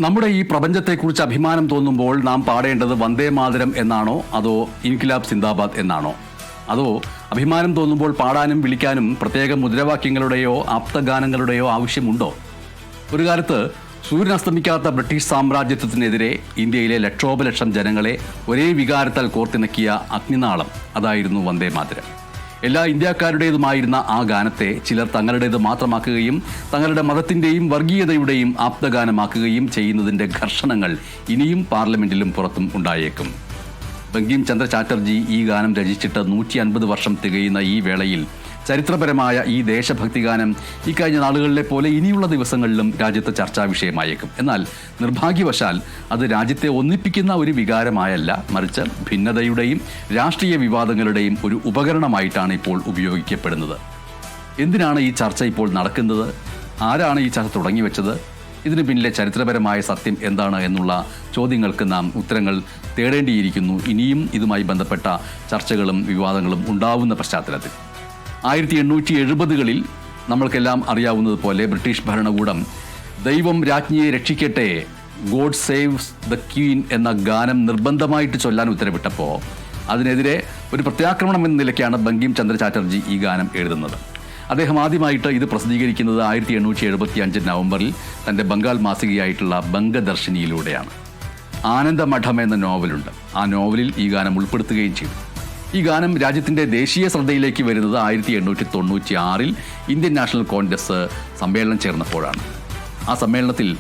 നമ്മുടെ ഈ പ്രപഞ്ചത്തെക്കുറിച്ച് അഭിമാനം തോന്നുമ്പോൾ നാം പാടേണ്ടത് വന്ദേ മാതരം എന്നാണോ അതോ ഇൻക്വിലാബ് സിന്ദാബാദ് എന്നാണോ? അതോ അഭിമാനം തോന്നുമ്പോൾ പാടാനും വിളിക്കാനും പ്രത്യേക മുദ്രാവാക്യങ്ങളുടെയോ ആപ്തഗാനങ്ങളുടെയോ ആവശ്യമുണ്ടോ? ഒരു കാലത്ത് സൂര്യൻ അസ്തമിക്കാത്ത ബ്രിട്ടീഷ് സാമ്രാജ്യത്വത്തിനെതിരെ ഇന്ത്യയിലെ ലക്ഷോപലക്ഷം ജനങ്ങളെ ഒരേ വികാരത്താൽ കോർത്തിണക്കിയ അഗ്നിനാളം അതായിരുന്നു വന്ദേ മാതരം. എല്ലാ ഇന്ത്യക്കാരുടേതുമായിരുന്ന ആ ഗാനത്തെ ചിലർ തങ്ങളുടേത് മാത്രമാക്കുകയും തങ്ങളുടെ മതത്തിൻ്റെയും വർഗീയതയുടെയും ആപ്തഗാനമാക്കുകയും ചെയ്യുന്നതിൻ്റെ ഘർഷണങ്ങൾ ഇനിയും പാർലമെന്റിലും പുറത്തും ഉണ്ടായേക്കും. ബങ്കിം ചന്ദ്ര ചാറ്റർജി ഈ ഗാനം രചിച്ചിട്ട് 150 വർഷം തികയുന്ന ഈ വേളയിൽ ചരിത്രപരമായ ഈ ദേശഭക്തി ഗാനം ഇക്കഴിഞ്ഞ നാളുകളിലെ പോലെ ഇനിയുള്ള ദിവസങ്ങളിലും രാജ്യത്ത് ചർച്ചാ വിഷയമായേക്കും. എന്നാൽ നിർഭാഗ്യവശാൽ അത് രാജ്യത്തെ ഒന്നിപ്പിക്കുന്ന ഒരു വികാരമായല്ല, മറിച്ച് ഭിന്നതയുടെയും രാഷ്ട്രീയ വിവാദങ്ങളുടെയും ഒരു ഉപകരണമായിട്ടാണ് ഇപ്പോൾ ഉപയോഗിക്കപ്പെടുന്നത്. എന്തിനാണ് ഈ ചർച്ച ഇപ്പോൾ നടക്കുന്നത്? ആരാണ് ഈ ചർച്ച തുടങ്ങിവെച്ചത്? ഇതിന് പിന്നിലെ ചരിത്രപരമായ സത്യം എന്താണ് എന്നുള്ള ചോദ്യങ്ങൾക്ക് നാം ഉത്തരങ്ങൾ തേടേണ്ടിയിരിക്കുന്നു. ഇനിയും ഇതുമായി ബന്ധപ്പെട്ട ചർച്ചകളും വിവാദങ്ങളും ഉണ്ടാവുന്ന പശ്ചാത്തലത്തിൽ 1870കളിൽ നമ്മൾക്കെല്ലാം അറിയാവുന്നതുപോലെ ബ്രിട്ടീഷ് ഭരണകൂടം ദൈവം രാജ്ഞിയെ രക്ഷിക്കട്ടെ, ഗോഡ് സേവ്സ് ദ ക്വീൻ എന്ന ഗാനം നിർബന്ധമായിട്ട് ചൊല്ലാൻ ഉത്തരവിട്ടപ്പോൾ അതിനെതിരെ ഒരു പ്രത്യാക്രമണം എന്ന നിലയ്ക്കാണ് ബങ്കിം ചന്ദ്ര ചാറ്റർജി ഈ ഗാനം എഴുതുന്നത്. അദ്ദേഹം ആദ്യമായിട്ട് ഇത് പ്രസിദ്ധീകരിക്കുന്നത് 1875 നവംബറിൽ തൻ്റെ ബംഗാൾ മാസികയായിട്ടുള്ള ബംഗദർശിനിയിലൂടെയാണ്. ആനന്ദമഠം എന്ന നോവലുണ്ട്. ആ നോവലിൽ ഈ ഗാനം ഉൾപ്പെടുത്തുകയും ചെയ്തു. ഈ ഗാനം രാജ്യത്തിൻ്റെ ദേശീയ ശ്രദ്ധയിലേക്ക് വരുന്നത് 1896 ഇന്ത്യൻ നാഷണൽ കോൺഗ്രസ് സമ്മേളനം ചേർന്നപ്പോഴാണ്. ആ സമ്മേളനത്തിൽ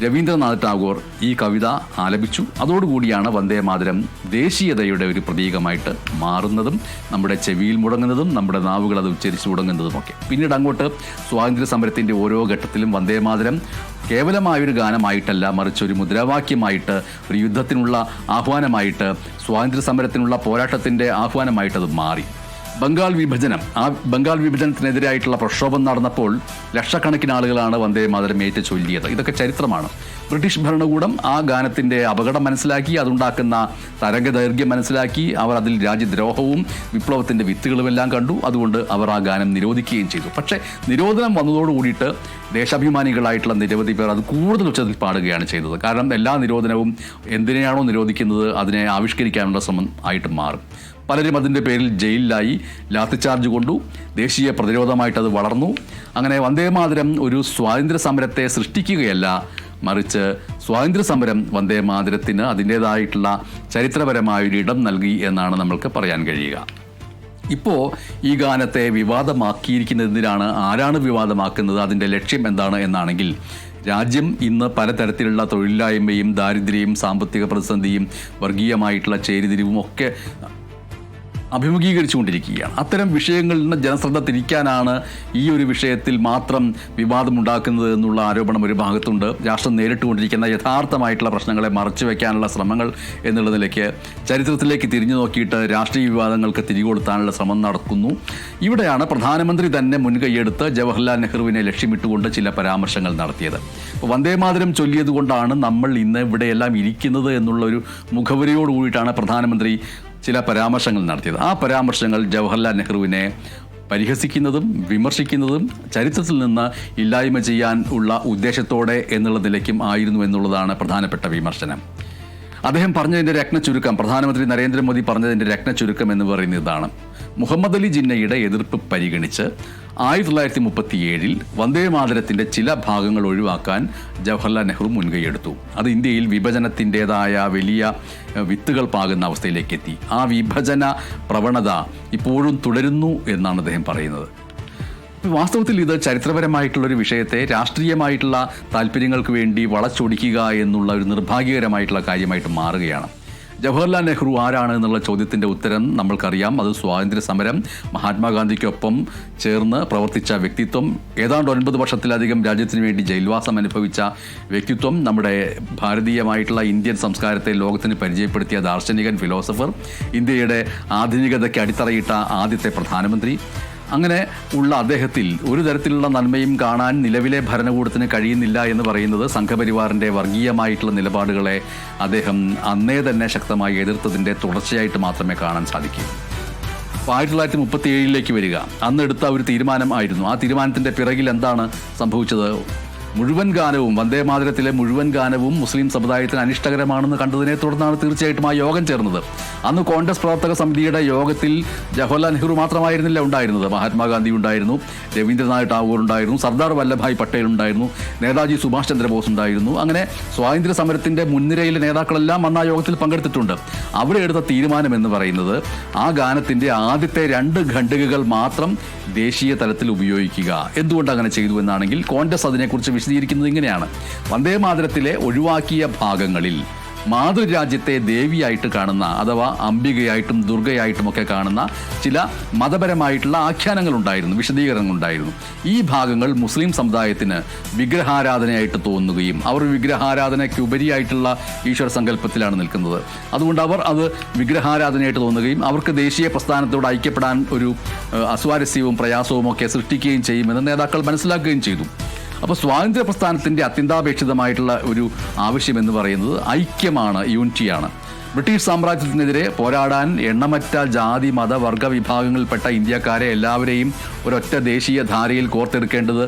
രവീന്ദ്രനാഥ് ടാഗോർ ഈ കവിത ആലപിച്ചു. അതോടുകൂടിയാണ് വന്ദേ മാതരം ദേശീയതയുടെ ഒരു പ്രതീകമായിട്ട് മാറുന്നതും നമ്മുടെ ചെവിയിൽ മുടങ്ങുന്നതും നമ്മുടെ നാവുകൾ അത് ഉച്ചരിച്ചു തുടങ്ങുന്നതുമൊക്കെ. പിന്നീട് അങ്ങോട്ട് സ്വാതന്ത്ര്യ സമരത്തിൻ്റെ ഓരോ ഘട്ടത്തിലും വന്ദേ മാതരം കേവലമായൊരു ഗാനമായിട്ടല്ല, മറിച്ച് ഒരു മുദ്രാവാക്യമായിട്ട്, ഒരു യുദ്ധത്തിനുള്ള ആഹ്വാനമായിട്ട്, സ്വാതന്ത്ര്യ സമരത്തിനുള്ള പോരാട്ടത്തിൻ്റെ ആഹ്വാനമായിട്ടത് മാറി. ബംഗാൾ വിഭജനത്തിനെതിരായിട്ടുള്ള പ്രക്ഷോഭം നടന്നപ്പോൾ ലക്ഷക്കണക്കിന് ആളുകളാണ് വന്ദേ മാതരം ഏറ്റു ചൊല്ലിയത്. ഇതൊക്കെ ചരിത്രമാണ്. ബ്രിട്ടീഷ് ഭരണകൂടം ആ ഗാനത്തിൻ്റെ അപകടം മനസ്സിലാക്കി, അതുണ്ടാക്കുന്ന തരംഗദൈർഘ്യം മനസ്സിലാക്കി. അവർ അതിൽ രാജ്യദ്രോഹവും വിപ്ലവത്തിൻ്റെ വിത്തുകളുമെല്ലാം കണ്ടു. അതുകൊണ്ട് അവർ ആ ഗാനം നിരോധിക്കുകയും ചെയ്തു. പക്ഷേ നിരോധനം വന്നതോടുകൂടിയിട്ട് ദേശാഭിമാനികളായിട്ടുള്ള നിരവധി പേർ അത് കൂടുതൽ ഉച്ചത്തിൽ പാടുകയാണ് ചെയ്തത്. കാരണം എല്ലാ നിരോധനവും എന്തിനെയാണോ നിരോധിക്കുന്നത് അതിനെ ആവിഷ്കരിക്കാനുള്ള ശ്രമം ആയിട്ട് മാറും. പലരും അതിൻ്റെ പേരിൽ ജയിലിലായി, ലാത്തിച്ചാർജ് കൊണ്ടു, ദേശീയ പ്രതിരോധമായിട്ടത് വളർന്നു. അങ്ങനെ വന്ദേ മാതരം ഒരു സ്വാതന്ത്ര്യ സമരത്തെ സൃഷ്ടിക്കുകയല്ല, മറിച്ച് സ്വാതന്ത്ര്യ സമരം വന്ദേ മാതരത്തിന് അതിൻ്റേതായിട്ടുള്ള ചരിത്രപരമായൊരു ഇടം നൽകി എന്നാണ് നമ്മൾക്ക് പറയാൻ കഴിയുക. ഇപ്പോൾ ഈ ഗാനത്തെ വിവാദമാക്കിയിരിക്കുന്നതിനാണ്, ആരാണ് വിവാദമാക്കുന്നത്, അതിൻ്റെ ലക്ഷ്യം എന്താണ് എന്നാണെങ്കിൽ, രാജ്യം ഇന്ന് പലതരത്തിലുള്ള തൊഴിലില്ലായ്മയും ദാരിദ്ര്യവും സാമ്പത്തിക പ്രതിസന്ധിയും വർഗീയമായിട്ടുള്ള ചേരിതിരിവും ഒക്കെ അഭിമുഖീകരിച്ചുകൊണ്ടിരിക്കുകയാണ്. അത്തരം വിഷയങ്ങളിൽ നിന്ന് ജനശ്രദ്ധ തിരിക്കാനാണ് ഈ ഒരു വിഷയത്തിൽ മാത്രം വിവാദമുണ്ടാക്കുന്നത് എന്നുള്ള ആരോപണം ഒരു ഭാഗത്തുണ്ട്. രാഷ്ട്രം നേരിട്ടുകൊണ്ടിരിക്കുന്ന യഥാർത്ഥമായിട്ടുള്ള പ്രശ്നങ്ങളെ മറച്ചുവെക്കാനുള്ള ശ്രമങ്ങൾ എന്നുള്ള നിലയ്ക്ക് ചരിത്രത്തിലേക്ക് തിരിഞ്ഞു നോക്കിയിട്ട് രാഷ്ട്രീയ വിവാദങ്ങൾക്ക് തിരികൊടുത്താനുള്ള ശ്രമം നടക്കുന്നു. ഇവിടെയാണ് പ്രധാനമന്ത്രി തന്നെ മുൻകൈയെടുത്ത് ജവഹർലാൽ നെഹ്റുവിനെ ലക്ഷ്യമിട്ടുകൊണ്ട് ചില പരാമർശങ്ങൾ നടത്തിയത്. വന്ദേ മാതരം ചൊല്ലിയത് കൊണ്ടാണ് നമ്മൾ ഇന്ന് ഇവിടെയെല്ലാം ഇരിക്കുന്നത് എന്നുള്ളൊരു മുഖവരിയോട് കൂടിയിട്ടാണ് പ്രധാനമന്ത്രി ചില പരാമർശങ്ങൾ നടത്തിയത്. ആ പരാമർശങ്ങൾ ജവഹർലാൽ നെഹ്റുവിനെ പരിഹസിക്കുന്നതും വിമർശിക്കുന്നതും ചരിത്രത്തിൽ നിന്ന് ഇല്ലായ്മ ചെയ്യാൻ ഉള്ള ഉദ്ദേശത്തോടെ എന്നുള്ള നിലയ്ക്കും ആയിരുന്നു എന്നുള്ളതാണ് പ്രധാനപ്പെട്ട വിമർശനം. അദ്ദേഹം പറഞ്ഞതിൻ്റെ രത്നച്ചുരുക്കം, പ്രധാനമന്ത്രി നരേന്ദ്രമോദി പറഞ്ഞതിൻ്റെ രത്നച്ചുരുക്കം എന്ന് പറയുന്നത് ഇതാണ്: മുഹമ്മദ് അലി ജിന്നയുടെ എതിർപ്പ് പരിഗണിച്ച് 1937 വന്ദേ മാതരത്തിൻ്റെ ചില ഭാഗങ്ങൾ ഒഴിവാക്കാൻ ജവഹർലാൽ നെഹ്റു മുൻകൈയെടുത്തു. അത് ഇന്ത്യയിൽ വിഭജനത്തിൻ്റെതായ വലിയ വിത്തുകൾ പാകുന്ന അവസ്ഥയിലേക്ക് എത്തി. ആ വിഭജന പ്രവണത ഇപ്പോഴും തുടരുന്നു എന്നാണ് അദ്ദേഹം പറയുന്നത്. വാസ്തവത്തിൽ ഇത് ചരിത്രപരമായിട്ടുള്ളൊരു വിഷയത്തെ രാഷ്ട്രീയമായിട്ടുള്ള താല്പര്യങ്ങൾക്ക് വേണ്ടി വളച്ചൊടിക്കുക എന്നുള്ള ഒരു നിർഭാഗ്യകരമായിട്ടുള്ള കാര്യമായിട്ട് മാറുകയാണ്. ജവഹർലാൽ നെഹ്റു ആരാണ് എന്നുള്ള ചോദ്യത്തിൻ്റെ ഉത്തരം നമ്മൾക്കറിയാം. അത് സ്വാതന്ത്ര്യ സമരം മഹാത്മാഗാന്ധിക്കൊപ്പം ചേർന്ന് പ്രവർത്തിച്ച വ്യക്തിത്വം, ഏതാണ്ട് 9 വർഷത്തിലധികം രാജ്യത്തിന് വേണ്ടി ജയിൽവാസം അനുഭവിച്ച വ്യക്തിത്വം, നമ്മുടെ ഭാരതീയമായിട്ടുള്ള ഇന്ത്യൻ സംസ്കാരത്തെ ലോകത്തിന് പരിചയപ്പെടുത്തിയ ദാർശനികൻ, ഫിലോസഫർ, ഇന്ത്യയുടെ ആധുനികതയ്ക്ക് അടിത്തറയിട്ട ആദ്യത്തെ പ്രധാനമന്ത്രി. അങ്ങനെ ഉള്ള അദ്ദേഹത്തിൽ ഒരു തരത്തിലുള്ള നന്മയും കാണാൻ നിലവിലെ ഭരണകൂടത്തിന് കഴിയുന്നില്ല എന്ന് പറയുന്നത് സംഘപരിവാറിൻ്റെ വർഗീയമായിട്ടുള്ള നിലപാടുകളെ അദ്ദേഹം അന്നേ തന്നെ ശക്തമായി എതിർത്തതിൻ്റെ തുടർച്ചയായിട്ട് മാത്രമേ കാണാൻ സാധിക്കൂ. 1937 വരിക, അന്ന് എടുത്ത ഒരു തീരുമാനം ആയിരുന്നു. ആ തീരുമാനത്തിൻ്റെ പിറകിൽ എന്താണ് സംഭവിച്ചത്? മുഴുവൻ ഗാനവും വന്ദേമാതരത്തിലെ മുഴുവൻ ഗാനവും മുസ്ലിം സമുദായത്തിന് അനിഷ്ടകരമാണെന്ന് കണ്ടതിനെ തുടർന്നാണ് തീർച്ചയായിട്ടും ആ യോഗം ചേർന്നത്. അന്ന് കോൺഗ്രസ് പ്രവർത്തക സമിതിയുടെ യോഗത്തിൽ ജവഹർലാൽ നെഹ്റു മാത്രമായിരുന്നില്ല ഉണ്ടായിരുന്നത്. മഹാത്മാഗാന്ധി ഉണ്ടായിരുന്നു, രവീന്ദ്രനാഥ് ടാഗോർ ഉണ്ടായിരുന്നു, സർദാർ വല്ലഭായ് പട്ടേൽ ഉണ്ടായിരുന്നു, നേതാജി സുഭാഷ് ചന്ദ്രബോസ് ഉണ്ടായിരുന്നു. അങ്ങനെ സ്വാതന്ത്ര്യ സമരത്തിന്റെ മുൻനിരയിലെ നേതാക്കളെല്ലാം അന്ന് ആ യോഗത്തിൽ പങ്കെടുത്തിട്ടുണ്ട്. അവിടെ എടുത്ത തീരുമാനം എന്ന് പറയുന്നത് ആ ഗാനത്തിന്റെ ആദ്യത്തെ 2 ഖണ്ഡികകൾ മാത്രം ദേശീയ തലത്തിൽ ഉപയോഗിക്കുക. എന്തുകൊണ്ട് അങ്ങനെ ചെയ്തു എന്നാണെങ്കിൽ കോൺഗ്രസ് അതിനെക്കുറിച്ച് വിശദീകരിക്കുന്നത് ഇങ്ങനെയാണ്: വന്ദേമാതരത്തിലെ ഒഴിവാക്കിയ ഭാഗങ്ങളിൽ മാതൃരാജ്യത്തെ ദേവിയായിട്ട് കാണുന്ന, അഥവാ അംബികയായിട്ടും ദുർഗയായിട്ടും ഒക്കെ കാണുന്ന ചില മതപരമായിട്ടുള്ള ആഖ്യാനങ്ങളുണ്ടായിരുന്നു, വിശദീകരണങ്ങളുണ്ടായിരുന്നു. ഈ ഭാഗങ്ങൾ മുസ്ലിം സമുദായത്തിന് വിഗ്രഹാരാധനയായിട്ട് തോന്നുകയും അവർ വിഗ്രഹാരാധനയ്ക്ക് ഉപരിയായിട്ടുള്ള ഈശ്വര സങ്കല്പത്തിലാണ് നിൽക്കുന്നത്. അതുകൊണ്ട് അവർ അത് വിഗ്രഹാരാധനയായിട്ട് തോന്നുകയും അവർക്ക് ദേശീയ പ്രസ്ഥാനത്തോട് ഐക്യപ്പെടാൻ ഒരു അസ്വാരസ്യവും പ്രയാസവും ഒക്കെ സൃഷ്ടിക്കുകയും ചെയ്യുമെന്ന് നേതാക്കൾ മനസ്സിലാക്കുകയും ചെയ്തു. അപ്പോൾ സ്വാതന്ത്ര്യ പ്രസ്ഥാനത്തിൻ്റെ അത്യന്താപേക്ഷിതമായിട്ടുള്ള ഒരു ആവശ്യമെന്ന് പറയുന്നത് ഐക്യമാണ്, യൂണിറ്റിയാണ്. ബ്രിട്ടീഷ് സാമ്രാജ്യത്തിനെതിരെ പോരാടാൻ എണ്ണമറ്റ ജാതി മത വർഗ വിഭാഗങ്ങളിൽപ്പെട്ട ഇന്ത്യക്കാരെ എല്ലാവരെയും ഒരൊറ്റ ദേശീയ ധാരയിൽ കോർത്തെടുക്കേണ്ടത്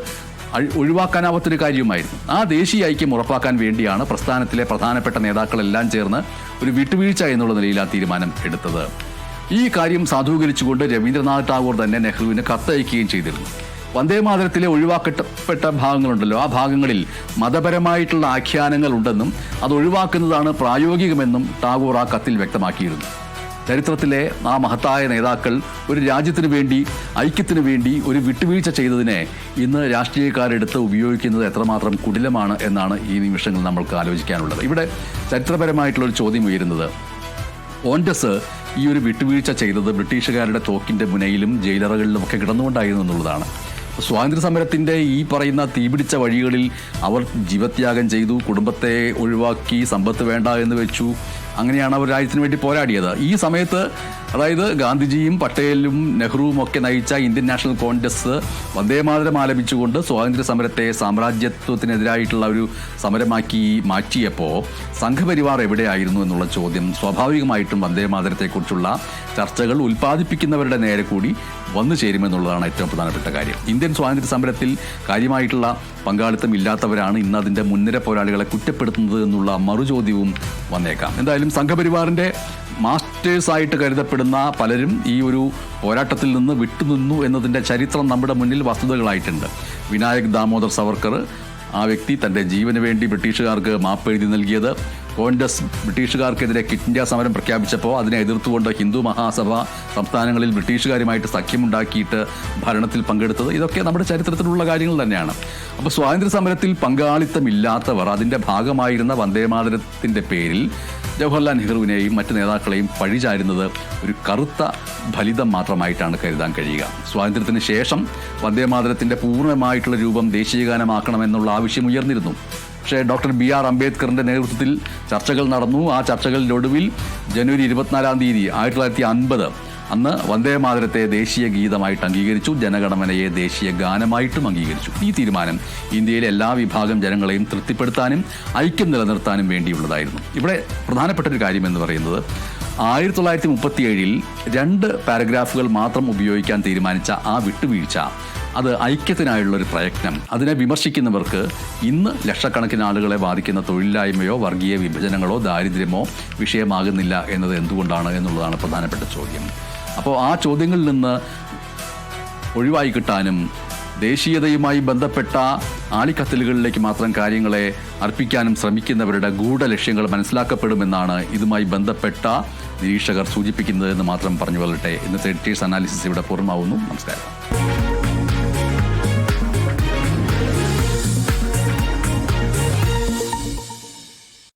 ഒഴിവാക്കാനാവാത്തൊരു കാര്യവുമായിരുന്നു. ആ ദേശീയ ഐക്യം ഉറപ്പാക്കാൻ വേണ്ടിയാണ് പ്രസ്ഥാനത്തിലെ പ്രധാനപ്പെട്ട നേതാക്കളെല്ലാം ചേർന്ന് ഒരു വിട്ടുവീഴ്ച എന്നുള്ള നിലയിൽ ആ തീരുമാനം എടുത്തത്. ഈ കാര്യം സാധൂകരിച്ചുകൊണ്ട് രവീന്ദ്രനാഥ് ടാഗോർ തന്നെ നെഹ്റുവിന് കത്തയക്കുകയും ചെയ്തിരുന്നു. വന്ദേമാതരത്തിലെ ഒഴിവാക്കപ്പെട്ട ഭാഗങ്ങളുണ്ടല്ലോ, ആ ഭാഗങ്ങളിൽ മതപരമായിട്ടുള്ള ആഖ്യാനങ്ങൾ ഉണ്ടെന്നും അത് ഒഴിവാക്കുന്നതാണ് പ്രായോഗികമെന്നും ടാഗോർ ആ കത്തിൽ വ്യക്തമാക്കിയിരുന്നു. ചരിത്രത്തിലെ ആ മഹത്തായ നേതാക്കൾ ഒരു രാജ്യത്തിനു വേണ്ടി, ഐക്യത്തിനു വേണ്ടി ഒരു വിട്ടുവീഴ്ച ചെയ്തതിനെ ഇന്ന് രാഷ്ട്രീയക്കാരെടുത്ത് ഉപയോഗിക്കുന്നത് എത്രമാത്രം കുടിലമാണ് എന്നാണ് ഈ നിമിഷങ്ങൾ നമ്മൾക്ക് ആലോചിക്കാനുള്ളത്. ഇവിടെ ചരിത്രപരമായിട്ടുള്ളൊരു ചോദ്യം ഉയരുന്നത്, കോൺഗ്രസ് ഈ ഒരു വിട്ടുവീഴ്ച ചെയ്തത് ബ്രിട്ടീഷുകാരുടെ തോക്കിൻ്റെ മുനയിലും ജയിലറകളിലും ഒക്കെ കിടന്നുകൊണ്ടായിരുന്നു എന്നുള്ളതാണ്. സ്വാതന്ത്ര്യ സമരത്തിൻ്റെ ഈ പറയുന്ന തീപിടിച്ച വഴികളിൽ അവർ ജീവത്യാഗം ചെയ്തു, കുടുംബത്തെ ഒഴിവാക്കി, സമ്പത്ത് വേണ്ട എന്ന് വെച്ചു. അങ്ങനെയാണ് അവർ രാജ്യത്തിന് വേണ്ടി പോരാടിയത്. ഈ സമയത്ത്, അതായത് ഗാന്ധിജിയും പട്ടേലും നെഹ്റുവും ഒക്കെ നയിച്ച ഇന്ത്യൻ നാഷണൽ കോൺഗ്രസ് വന്ദേമാതരം ആലപിച്ചുകൊണ്ട് സ്വാതന്ത്ര്യ സമരത്തെ സാമ്രാജ്യത്വത്തിനെതിരായിട്ടുള്ള ഒരു സമരമാക്കി മാറ്റിയപ്പോൾ സംഘപരിവാർ എവിടെയായിരുന്നു എന്നുള്ള ചോദ്യം സ്വാഭാവികമായിട്ടും വന്ദേമാതരത്തെക്കുറിച്ചുള്ള ചർച്ചകൾ ഉൽപ്പാദിപ്പിക്കുന്നവരുടെ നേരെ കൂടി വന്നു ചേരുമെന്നുള്ളതാണ് ഏറ്റവും പ്രധാനപ്പെട്ട കാര്യം. ഇന്ത്യൻ സ്വാതന്ത്ര്യ സമരത്തിൽ കാര്യമായിട്ടുള്ള പങ്കാളിത്തം ഇല്ലാത്തവരാണ് ഇന്ന് അതിൻ്റെ മുൻനിര പോരാളികളെ കുറ്റപ്പെടുത്തുന്നത് എന്നുള്ള മറുചോദ്യവും വന്നേക്കാം. എന്തായാലും സംഘപരിവാറിൻ്റെ മാസ്റ്റേഴ്സായിട്ട് കരുതപ്പെടുന്ന പലരും ഈ ഒരു പോരാട്ടത്തിൽ നിന്ന് വിട്ടുനിന്നു എന്നതിൻ്റെ ചരിത്രം നമ്മുടെ മുന്നിൽ വസ്തുതകളായിട്ടുണ്ട്. വിനായക് ദാമോദർ സവർക്കർ, ആ വ്യക്തി തൻ്റെ ജീവന് വേണ്ടി ബ്രിട്ടീഷുകാർക്ക് മാപ്പ് എഴുതി നൽകിയത്, കോൺഗ്രസ് ബ്രിട്ടീഷുകാർക്കെതിരെ ക്വിറ്റ് ഇന്ത്യ സമരം പ്രഖ്യാപിച്ചപ്പോൾ അതിനെ എതിർത്തുകൊണ്ട് ഹിന്ദു മഹാസഭ സംസ്ഥാനങ്ങളിൽ ബ്രിട്ടീഷുകാരുമായിട്ട് സഖ്യമുണ്ടാക്കിയിട്ട് ഭരണത്തിൽ പങ്കെടുത്തത്, ഇതൊക്കെ നമ്മുടെ ചരിത്രത്തിലുള്ള കാര്യങ്ങൾ തന്നെയാണ്. അപ്പോൾ സ്വാതന്ത്ര്യ സമരത്തിൽ പങ്കാളിത്തമില്ലാത്തവർ അതിൻ്റെ ഭാഗമായിരുന്ന വന്ദേമാതരത്തിൻ്റെ പേരിൽ ജവഹർലാൽ നെഹ്റുവിനെയും മറ്റ് നേതാക്കളെയും പഴിചാരുന്നത് ഒരു കറുത്ത ഫലിതം മാത്രമായിട്ടാണ് കരുതാൻ കഴിയുക. സ്വാതന്ത്ര്യത്തിന് ശേഷം വന്ദേമാതരത്തിൻ്റെ പൂർണ്ണമായിട്ടുള്ള രൂപം ദേശീയഗാനമാക്കണമെന്നുള്ള ആവശ്യം ഉയർന്നിരുന്നു. പക്ഷേ ഡോക്ടർ BR അംബേദ്കറിൻ്റെ നേതൃത്വത്തിൽ ചർച്ചകൾ നടന്നു. ആ ചർച്ചകളിലൊടുവിൽ ജനുവരി 24 1950 അന്ന് വന്ദേമാതരത്തെ ദേശീയ ഗീതമായിട്ട് അംഗീകരിച്ചു, ജനഗണമനയെ ദേശീയ ഗാനമായിട്ടും അംഗീകരിച്ചു. ഈ തീരുമാനം ഇന്ത്യയിലെ എല്ലാ വിഭാഗം ജനങ്ങളെയും തൃപ്തിപ്പെടുത്താനും ഐക്യം നിലനിർത്താനും വേണ്ടിയുള്ളതായിരുന്നു. ഇവിടെ പ്രധാനപ്പെട്ട ഒരു കാര്യം എന്ന് പറയുന്നത് 1937 2 പാരഗ്രാഫുകൾ മാത്രം ഉപയോഗിക്കാൻ തീരുമാനിച്ച ആ വിട്ടുവീഴ്ച, അത് ഐക്യത്തിനായുള്ളൊരു പ്രയത്നം, അതിനെ വിമർശിക്കുന്നവർക്ക് ഇന്ന് ലക്ഷക്കണക്കിന് ആളുകളെ ബാധിക്കുന്ന തൊഴിലില്ലായ്മയോ വർഗീയ വിഭജനങ്ങളോ ദാരിദ്ര്യമോ വിഷയമാകുന്നില്ല എന്നത് എന്തുകൊണ്ടാണ് എന്നുള്ളതാണ് പ്രധാനപ്പെട്ട ചോദ്യം. അപ്പോൾ ആ ചോദ്യങ്ങളിൽ നിന്ന് ഒഴിവായി കിട്ടാനും ദേശീയതയുമായി ബന്ധപ്പെട്ട ആളിക്കത്തലുകളിലേക്ക് മാത്രം കാര്യങ്ങളെ അർപ്പിക്കാനും ശ്രമിക്കുന്നവരുടെ ഗൂഢലക്ഷ്യങ്ങൾ മനസ്സിലാക്കപ്പെടുമെന്നാണ് ഇതുമായി ബന്ധപ്പെട്ട നിരീക്ഷകർ സൂചിപ്പിക്കുന്നത് എന്ന് മാത്രം പറഞ്ഞു കൊള്ളട്ടെ. ഇന്നത്തെ എഡിറ്റേഴ്സ് അനാലിസിസ് ഇവിടെ പൂർണ്ണമാവുന്നു. നമസ്കാരം.